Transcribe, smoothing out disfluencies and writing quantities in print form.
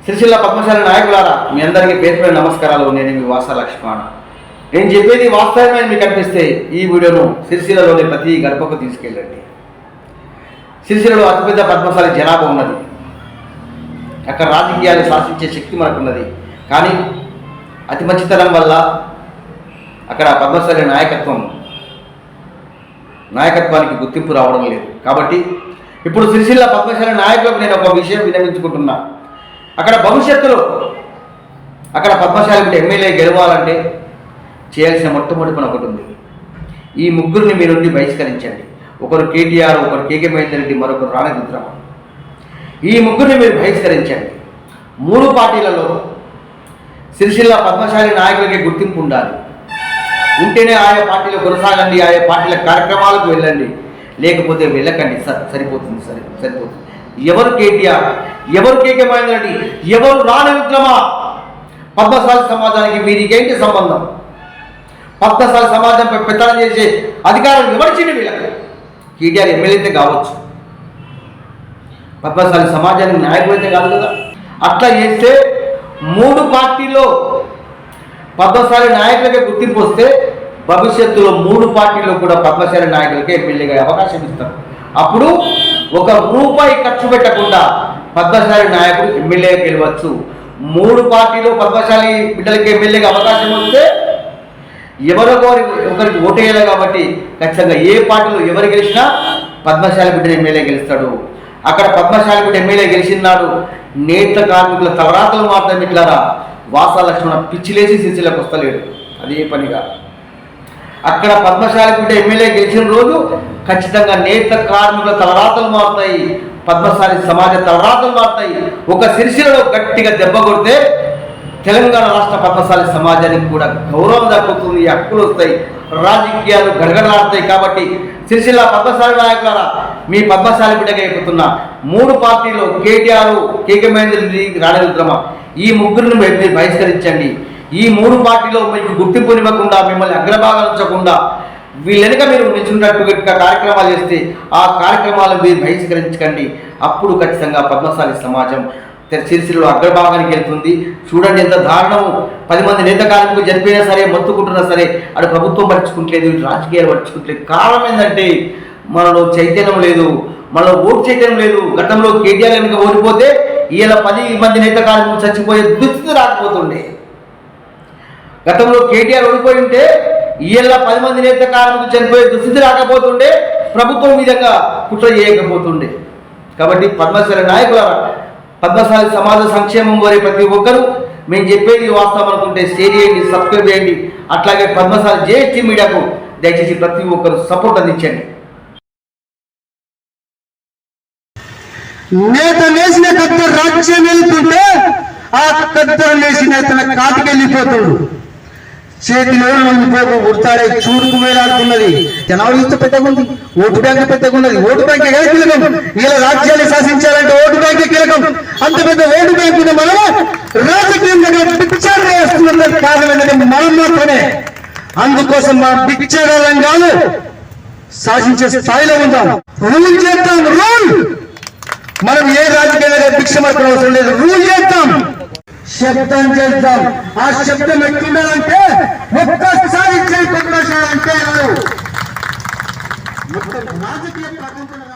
సిరిసిల్ల పద్మశాలి నాయకులారా, మీ అందరికీ పేరు పేరు నమస్కారాలు. నేను మీ వాస లక్ష్మణ్. నేను చెప్పేది వాస్తవమైన మీకు అనిపిస్తే ఈ వీడియోను సిరిసిల్లలోని ప్రతి గడపకు తీసుకెళ్ళండి. సిరిసిల్లలో అతిపెద్ద పద్మశాలి జనాభా ఉన్నది. అక్కడ రాజకీయాలు శాసించే శక్తి మనకున్నది. కానీ అతి మంచితనం వల్ల అక్కడ పద్మశాలి నాయకత్వానికి గుర్తింపు రావడం లేదు. కాబట్టి ఇప్పుడు సిరిసిల్ల పద్మశాలి నాయకులకు నేను ఒక విషయం విన్నవించుకుంటున్నా. అక్కడ భవిష్యత్తులో అక్కడ పద్మశాలి ఎమ్మెల్యే గెలవాలంటే చేయాల్సిన మొట్టమొదటి పని ఒకటి ఉంది. ఈ ముగ్గురిని మీ నుండి బహిష్కరించండి. ఒకరు కేటీఆర్, ఒకరు కేకే మహేందర్ రెడ్డి, మరొకరు రాణి రుద్రమ. ఈ ముగ్గురిని మీరు బహిష్కరించండి. 3 పార్టీలలో సిరిసిల్ల పద్మశాలి నాయకులకి గుర్తింపు ఉండాలి. ఉంటేనే ఆయా పార్టీలో కొనసాగండి, ఆయా పార్టీల కార్యక్రమాలకు వెళ్ళండి. లేకపోతే వెళ్ళకండి. సరిపోతుంది. ఎవరు కేటీఆర్, ఎవరు కేకే మహేందర్ రెడ్డి, ఎవరు రాణి రుద్రమ? పద్మశాలి సమాజానికి వీరికేంటి సంబంధం? పద్మశాలి సమాజంపై పెత్తనం చేసే అధికారం ఎవరిచ్చింది వీళ్ళకి? కేటీఆర్ ఎమ్మెల్యేతే కావచ్చు, పద్మశాలి సమాజానికి నాయకులైతే కాదు కదా. అట్లా చేస్తే 3 పార్టీల్లో పద్మశాలి నాయకులకే గుర్తింపు వస్తే భవిష్యత్తులో 3 పార్టీల్లో కూడా పద్మశాలి నాయకులకే ఎమ్మెల్యేగా అవకాశం ఇస్తారు. అప్పుడు ₹1 ఖర్చు పెట్టకుండా పద్మశాలి నాయకుడు ఎమ్మెల్యేగా గెలవచ్చు. 3 పార్టీలో పద్మశాలి బిడ్డలకి ఎమ్మెల్యేగా అవకాశం వస్తే ఒకరికి ఓటేయాలి. కాబట్టి ఖచ్చితంగా ఏ పార్టీలో ఎవరు గెలిచినా పద్మశాలి బిడ్డను ఎమ్మెల్యే గెలుస్తాడు. అక్కడ పద్మశాలి బిడ్డ ఎమ్మెల్యే గెలిచినాడు. నేత కార్మికుల తలరాతలు మాత్రం ఇట్లారా వాస లక్ష్మణ పిచ్చిలేసి సిరిసిల్లకు వస్తలేడు. అదే పనిగా అక్కడ పద్మశాలి బిడ్డ ఎమ్మెల్యే గెలిచిన రోజు ఖచ్చితంగా నేత కార్మికుల తలరాతలు మారుతాయి, పద్మశాలి సమాజ తలరాతలు మారుతాయి. ఒక సిరిసిల్లలో గట్టిగా దెబ్బ కొడితే తెలంగాణ రాష్ట్ర పద్మశాలి సమాజానికి కూడా గౌరవం దక్కుతుంది, హక్కులు వస్తాయి, రాజకీయాలు గడగడలాడతాయి. కాబట్టి సిరిసిల్ల పద్మశాలి నాయకులారా, మీ పద్మశాలి బిడ్డగా అయిపోతున్న 3 పార్టీలో కేటీఆర్, కేకే మహేందర్ రెడ్డి, రాణి రుద్రమ ఈ ముగ్గురిని మీరు బహిష్కరించండి. ఈ 3 పార్టీలో మీకు గుర్తింపునివ్వకుండా, మిమ్మల్ని అగ్రభాగాలు ఉంచకుండా వీళ్ళెనక మీరు నిల్చున్నట్టుగా కార్యక్రమాలు చేస్తే ఆ కార్యక్రమాలను మీరు బహిష్కరించకండి. అప్పుడు ఖచ్చితంగా పద్మశాలి సమాజం సిరిసిల్లలో అగ్రభాగానికి వెళ్తుంది. చూడండి ఎంత దారుణము. 10 మంది నేత కార్మికులు చనిపోయినా సరే, మొత్తుకుంటున్నా సరే అటు ప్రభుత్వం పట్టించుకుంటలేదు, ఇటు రాజకీయాలు పట్టించుకుంటలేదు. కారణం ఏంటంటే మనలో చైతన్యం లేదు, మనలో ఓటు చైతన్యం లేదు. గతంలో కేటీఆర్ కనుక ఓడిపోతే ఇలా 10 మంది నేత కార్మికులు చచ్చిపోయే దుస్థితి రాకపోతుండే. గతంలో కేటీఆర్ ఓడిపోయి ఉంటే ఇలా 10 మంది నేత కార్మికులు చనిపోయే దుస్థితి రాకపోతుండే, ప్రభుత్వం విధంగా కుట్ర చేయకపోతుండే. కాబట్టి పద్మశాలి నాయకుల పద్మశాలి సమాజ సంక్షేమం కోరే ప్రతి ఒక్కరూ మేము చెప్పేది వాస్తవం అనుకుంటే షేర్ చేయండి, సబ్స్క్రైబ్ చేయండి. అట్లాగే పద్మశాలి జేఎస్టీ మీడియాకు దయచేసి ప్రతి ఒక్కరు సపోర్ట్ అందించండి. నేత వేసిన కత్త రాజ్యం వెళ్తుంటే ఆ కత్తెర వేసిన తన కాటికి వెళ్ళిపోతాడు. చేతిలో ఉండిపోక ఉడతాడే చూడుకు వేలాడుతున్నది. జనాలు చూస్తే పెద్దగా ఉంది, ఓటు బ్యాంకు పెద్దగా ఉన్నది. ఓటు బ్యాంక్ కీలకం. ఇలా రాజ్యాన్ని శాసించాలంటే ఓటు బ్యాంకే కీలకం. అంత పెద్ద ఓటు బ్యాంకు మనం రాజకీయం దగ్గర పిక్చర్ వేస్తున్నది. కారణం ఏంటంటే మనం మాత్రమే. అందుకోసం మా పిక్చర్ కాదు, శాసించే స్థాయిలో ఉందాం. రూల్ చేద్దాం. రూల్ మనం ఏ రాజకీయాలుగా భిక్ష మార్పులు అవసరం లేదు. రూల్ చేద్దాం, శబ్దం చేద్దాం. ఆ శబ్దం ఎట్లుండాలంటే ఒక్కసారి చేయకుండా అంటే రాజకీయ ప్రపంచంలో